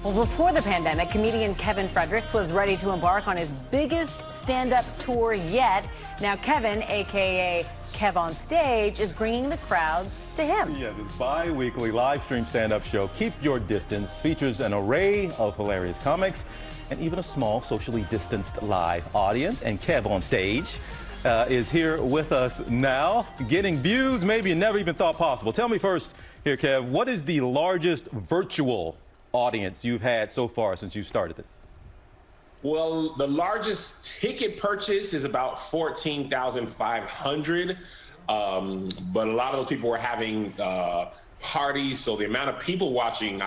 Well, before the pandemic, comedian Kevin Fredericks was ready to embark on his biggest stand-up tour yet. Now Kevin, a.k.a. Kev on Stage, is bringing the crowds to him. Yeah, this bi-weekly live stream stand-up show, Keep Your Distance, features an array of hilarious comics and even a small socially distanced live audience. And Kev on Stage is here with us now, getting views maybe you never even thought possible. Tell me first here, Kev, what is the largest virtual audience you've had so far since you started this? Well, the largest ticket purchase is about 14,500. But a lot of those people were having parties, so the amount of people watching,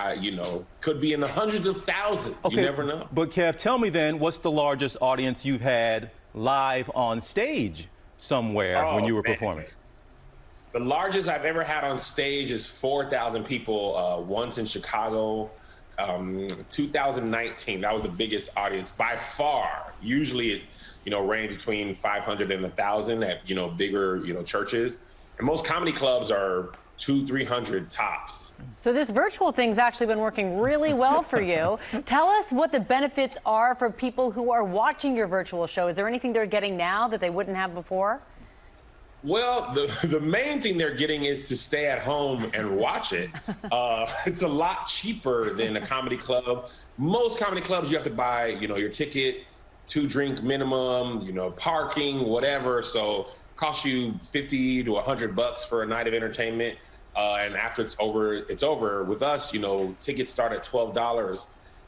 could be in the hundreds of thousands. Okay. You never know. But Kev, tell me then, what's the largest audience you've had live on stage somewhere when you were performing? The largest I've ever had on stage is 4,000 people once in Chicago. 2019, that was the biggest audience by far. Usually it, range between 500 and 1,000 at, bigger, churches. And most comedy clubs are 200-300 tops. So this virtual thing's actually been working really well for you. Tell us what the benefits are for people who are watching your virtual show. Is there anything they're getting now that they wouldn't have before? Well, the main thing they're getting is to stay at home and watch it. It's a lot cheaper than a comedy club. Most comedy clubs, you have to buy, your ticket, 2-drink minimum, parking, whatever. So it costs you $50 to $100 for a night of entertainment. And after it's over, it's over. With us, tickets start at $12,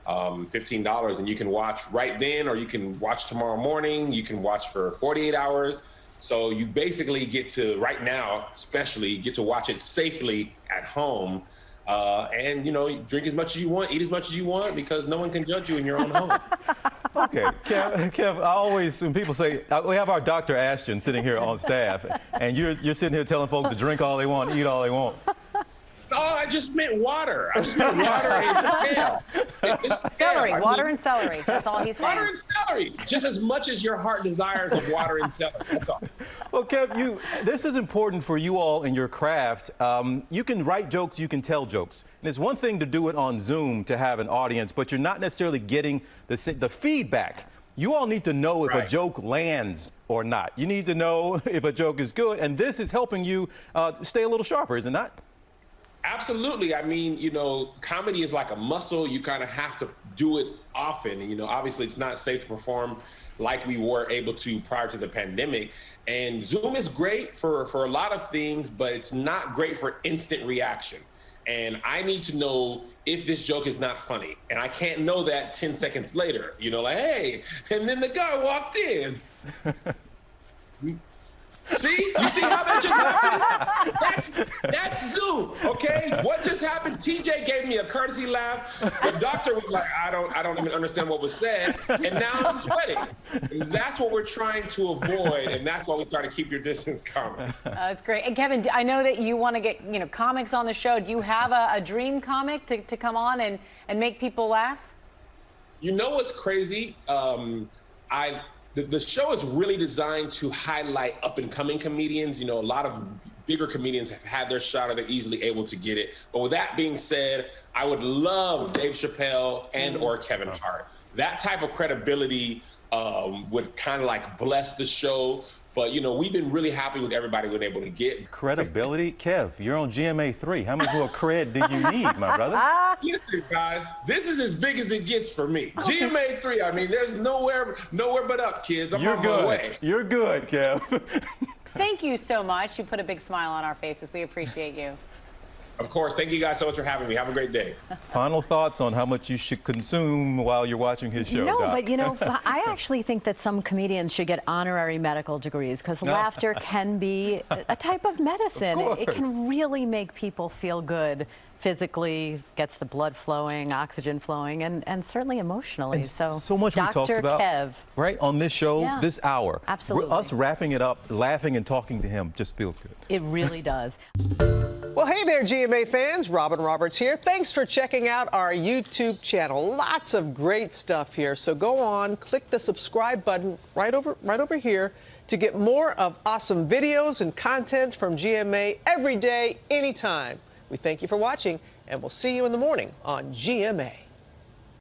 $15, and you can watch right then, or you can watch tomorrow morning. You can watch for 48 hours. So you basically get to, right now especially, get to watch it safely at home. And, drink as much as you want, eat as much as you want, because no one can judge you in your own home. Okay, Kev, I always, when people say, we have our Dr. Ashton sitting here on staff, and you're sitting here telling folks to drink all they want, eat all they want. Oh, I just meant water. I just meant water and kale. Celery, water and celery. That's all he's saying. Water and celery. Just as much as your heart desires of water and celery. That's all. Well, Kev, this is important for you all in your craft. You can write jokes, you can tell jokes. And it's one thing to do it on Zoom to have an audience, but you're not necessarily getting the feedback. You all need to know if a joke lands or not. You need to know if a joke is good, and this is helping you stay a little sharper, is it not? Absolutely. I mean, comedy is like a muscle. You kind of have to do it often. And, obviously it's not safe to perform like we were able to prior to the pandemic. And Zoom is great for a lot of things, but it's not great for instant reaction. And I need to know if this joke is not funny. And I can't know that 10 seconds later, like, hey, and then the guy walked in. See? You see how that just happened? That's Zoom, okay? What just happened? TJ gave me a courtesy laugh. The doctor was like, I don't even understand what was said. And now I'm sweating. And that's what we're trying to avoid, and that's why we started Keep Your Distance comedy. That's great. And Kevin, I know that you want to get, comics on the show. Do you have a dream comic to come on and make people laugh? You know what's crazy? The show is really designed to highlight up-and-coming comedians. A lot of bigger comedians have had their shot, or they're easily able to get it. But with that being said, I would love Dave Chappelle and or Kevin Hart. That type of credibility would kind of like bless the show. But, we've been really happy with everybody we've been able to get. Credibility? Kev, you're on GMA 3. How much more cred do you need, my brother? Listen, guys, this is as big as it gets for me. Okay. GMA 3, I mean, there's nowhere but up, kids. I'm on my way. You're good, Kev. Thank you so much. You put a big smile on our faces. We appreciate you. Of course. Thank you guys so much for having me. Have a great day. Final thoughts on how much you should consume while you're watching his show, No, Doc. but I actually think that some comedians should get honorary medical degrees, because laughter can be a type of medicine. It can really make people feel good physically, gets the blood flowing, oxygen flowing, and certainly emotionally. And so much we talked about, Kev, right, on this show, this hour. Absolutely. Us wrapping it up, laughing and talking to him just feels good. It really does. Well, hey there, GMA fans. Robin Roberts here. Thanks for checking out our YouTube channel. Lots of great stuff here. So go on, click the subscribe button right over here to get more of awesome videos and content from GMA every day, anytime. We thank you for watching, and we'll see you in the morning on GMA.